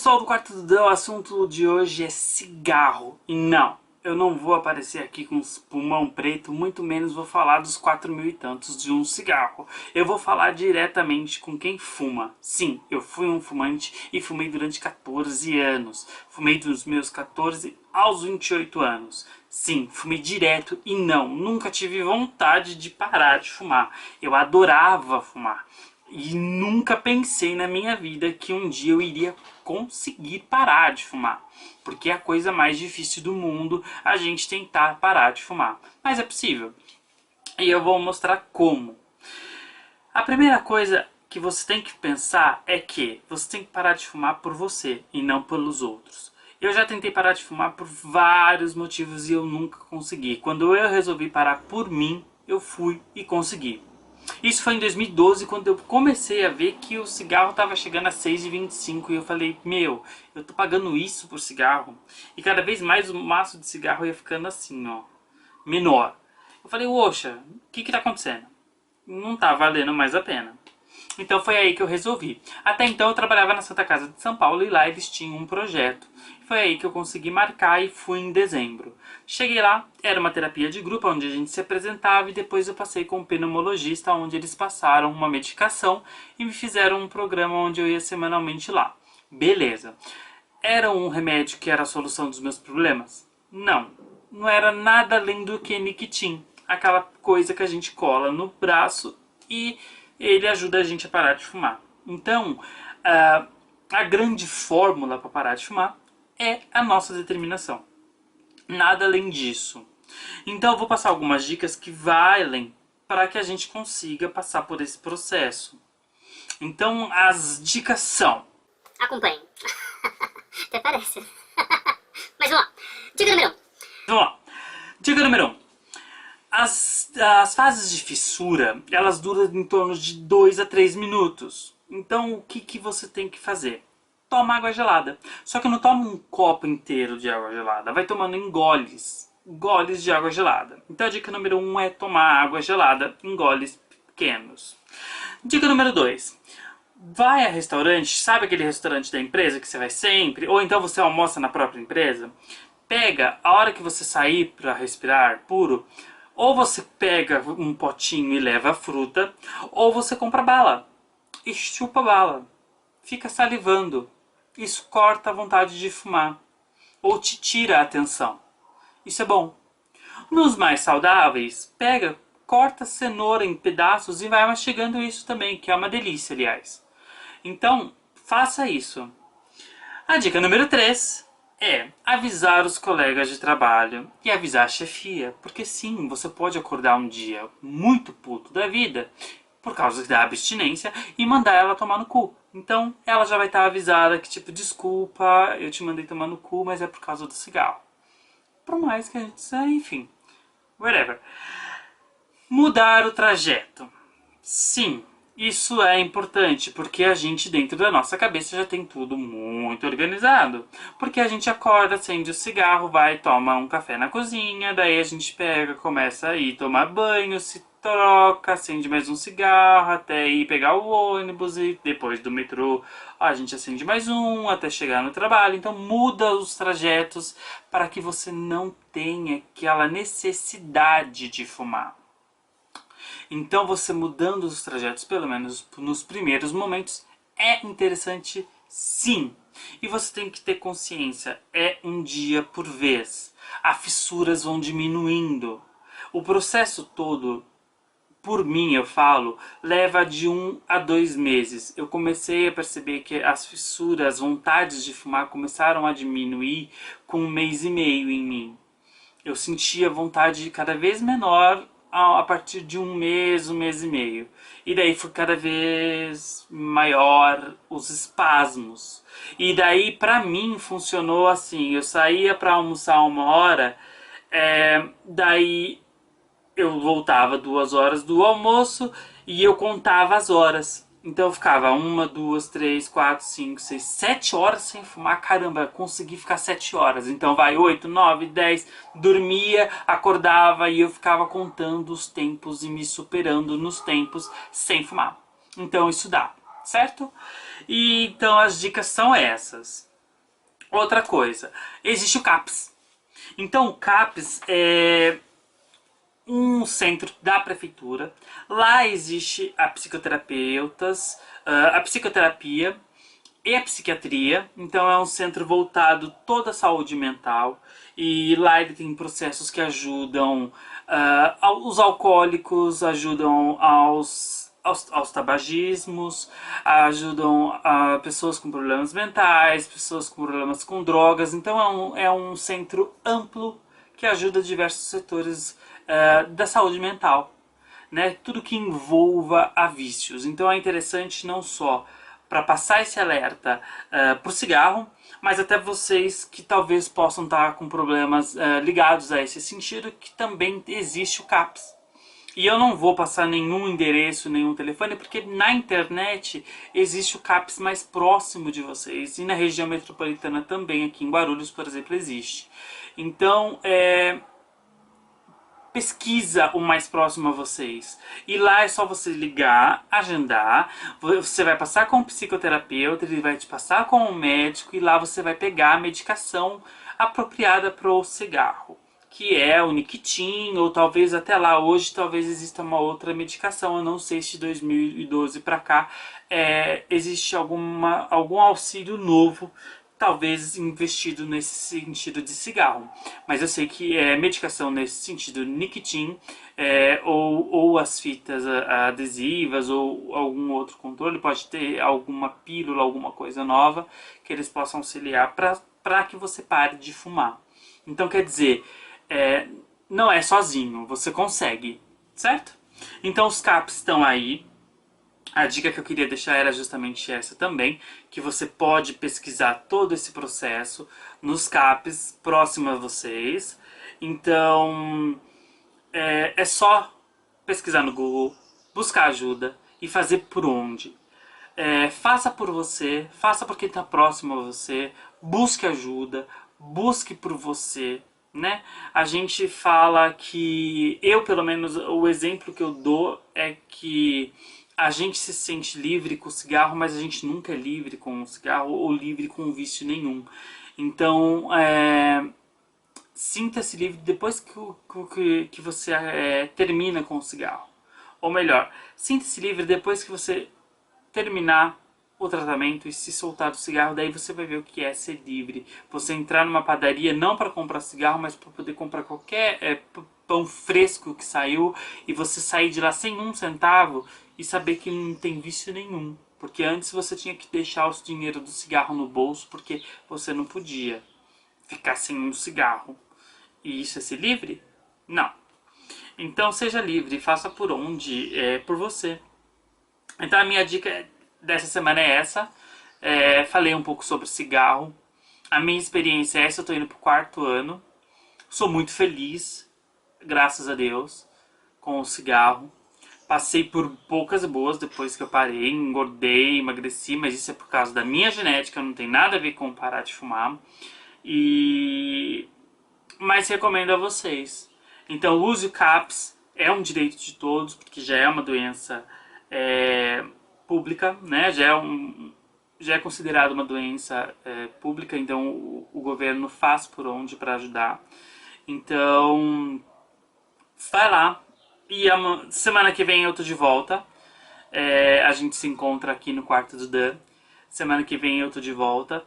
pessoal do Quarto do Dão, o assunto de hoje é cigarro. E não, eu não vou aparecer aqui com os pulmão preto, muito menos vou falar dos 4.000 e tantos de um cigarro. Eu vou falar diretamente com quem fuma. Sim, eu fui um fumante e fumei durante 14 anos. Fumei dos meus 14 aos 28 anos. Sim, fumei direto e não, nunca tive vontade de parar de fumar. Eu adorava fumar. E nunca pensei na minha vida que um dia eu iria conseguir parar de fumar. Porque é a coisa mais difícil do mundo a gente tentar parar de fumar. Mas é possível. E eu vou mostrar como. A primeira coisa que você tem que pensar é que você tem que parar de fumar por você e não pelos outros. Eu já tentei parar de fumar por vários motivos e eu nunca consegui. Quando eu resolvi parar por mim, eu fui e consegui. Isso foi em 2012, quando eu comecei a ver que o cigarro estava chegando a 6,25 e eu falei, meu, eu tô pagando isso por cigarro. E cada vez mais o maço de cigarro ia ficando assim, ó, menor. Eu falei, oxa, o que tá acontecendo? Não tá valendo mais a pena. Então foi aí que eu resolvi. Até então eu trabalhava na Santa Casa de São Paulo e lá eles tinham um projeto. Foi aí que eu consegui marcar e fui em dezembro. Cheguei lá, era uma terapia de grupo onde a gente se apresentava e depois eu passei com um pneumologista onde eles passaram uma medicação e me fizeram um programa onde eu ia semanalmente lá. Beleza. Era um remédio que era a solução dos meus problemas? Não. Não era nada além do que Niquitin. Aquela coisa que a gente cola no braço e ele ajuda a gente a parar de fumar. Então, a grande fórmula para parar de fumar é a nossa determinação. Nada além disso. Então eu vou passar algumas dicas que valem para que a gente consiga passar por esse processo. Então as dicas são... Acompanhe. Até parece. Mas vamos lá. Dica número 1. Vamos lá. Dica número 1. As fases de fissura, elas duram em torno de 2 a 3 minutos. Então o que você tem que fazer? Toma água gelada. Só que não toma um copo inteiro de água gelada. Vai tomando em goles. Goles de água gelada. Então a dica número 1 é tomar água gelada em goles pequenos. Dica número 2. Vai a restaurante, sabe aquele restaurante da empresa que você vai sempre? Ou então você almoça na própria empresa? Pega, a hora que você sair para respirar puro, ou você pega um potinho e leva a fruta, ou você compra bala e chupa a bala. Fica salivando. Isso corta a vontade de fumar. Ou te tira a atenção. Isso é bom. Nos mais saudáveis, pega, corta a cenoura em pedaços e vai mastigando isso também, que é uma delícia, aliás. Então, faça isso. A dica número 3 é avisar os colegas de trabalho e avisar a chefia. Porque sim, você pode acordar um dia muito puto da vida por causa da abstinência e mandar ela tomar no cu. Então ela já vai estar avisada que tipo, desculpa, eu te mandei tomar no cu, mas é por causa do cigarro. Por mais que a gente... enfim, whatever. Mudar o trajeto. Sim, isso é importante, porque a gente dentro da nossa cabeça já tem tudo muito organizado. Porque a gente acorda, acende o cigarro, vai, toma um café na cozinha, daí a gente pega, começa a ir tomar banho, se troca, acende mais um cigarro, até ir pegar o ônibus e depois do metrô a gente acende mais um, até chegar no trabalho. Então muda os trajetos para que você não tenha aquela necessidade de fumar. Então você mudando os trajetos, pelo menos nos primeiros momentos, é interessante sim. E você tem que ter consciência, é um dia por vez. As fissuras vão diminuindo. O processo todo, por mim eu falo, leva de 1 a 2 meses. Eu comecei a perceber que as fissuras, as vontades de fumar começaram a diminuir com 1 mês e meio em mim. Eu sentia vontade cada vez menor a partir de 1 mês e meio. E daí foi cada vez maior os espasmos. E daí pra mim funcionou assim, eu saía pra almoçar 1 hora, daí eu voltava 2 horas do almoço e eu contava as horas. Então eu ficava 1, 2, 3, 4, 5, 6, 7 horas sem fumar. Caramba, consegui ficar 7 horas. Então vai 8, 9, 10, dormia, acordava e eu ficava contando os tempos e me superando nos tempos sem fumar. Então isso dá, certo? E então as dicas são essas. Outra coisa, existe o CAPS. Então o CAPS é um centro da prefeitura. Lá existe a psicoterapeutas, a psicoterapia e a psiquiatria. Então é um centro voltado toda a saúde mental. E lá ele tem processos que ajudam os alcoólicos, ajudam aos tabagismos, ajudam pessoas com problemas mentais, pessoas com problemas com drogas. Então é um centro amplo que ajuda diversos setores da saúde mental, né? Tudo que envolva a vícios. Então é interessante não só para passar esse alerta para o cigarro, mas até vocês que talvez possam estar com problemas ligados a esse sentido, que também existe o CAPS. E eu não vou passar nenhum endereço, nenhum telefone, porque na internet existe o CAPS mais próximo de vocês. E na região metropolitana também, aqui em Guarulhos, por exemplo, existe. Então, pesquisa o mais próximo a vocês. E lá é só você ligar, agendar, você vai passar com o psicoterapeuta, ele vai te passar com o médico e lá você vai pegar a medicação apropriada para o cigarro, que é o Niquitin, ou talvez até lá hoje talvez exista uma outra medicação. Eu não sei se de 2012 para cá existe algum auxílio novo, talvez investido nesse sentido de cigarro. Mas eu sei que medicação nesse sentido, Niquitin, ou as fitas adesivas, ou algum outro controle, pode ter alguma pílula, alguma coisa nova que eles possam auxiliar para que você pare de fumar. Então quer dizer, não é sozinho, você consegue, certo? Então os CAPs estão aí. A dica que eu queria deixar era justamente essa também, que você pode pesquisar todo esse processo nos CAPs próximo a vocês. Então, é só pesquisar no Google, buscar ajuda e fazer por onde. Faça por você, faça por quem está próximo a você, busque ajuda, busque por você, né? A gente fala que, eu pelo menos, o exemplo que eu dou é que a gente se sente livre com o cigarro, mas a gente nunca é livre com o cigarro ou livre com vício nenhum. Então, sinta-se livre depois que você termina com o cigarro. Ou melhor, sinta-se livre depois que você terminar o tratamento e se soltar do cigarro. Daí você vai ver o que é ser livre. Você entrar numa padaria não para comprar cigarro, mas para poder comprar qualquer pão fresco que saiu, e você sair de lá sem um centavo e saber que não tem vício nenhum. Porque antes você tinha que deixar o dinheiro do cigarro no bolso porque você não podia ficar sem um cigarro. E isso é ser livre? Não. Então seja livre, faça por onde, por você. Então a minha dica dessa semana é essa. Falei um pouco sobre cigarro. A minha experiência é essa, eu tô indo pro 4º ano. Sou muito feliz, graças a Deus, com o cigarro. Passei por poucas boas depois que eu parei, engordei, emagreci, mas isso é por causa da minha genética, não tem nada a ver com parar de fumar. Mas recomendo a vocês. Então use o CAPS, é um direito de todos, porque já é uma doença pública, né? Já é considerado uma doença pública, então o governo faz por onde para ajudar. Então, vai lá. E semana que vem eu tô de volta. A gente se encontra aqui no quarto do Dan. Semana que vem eu tô de volta.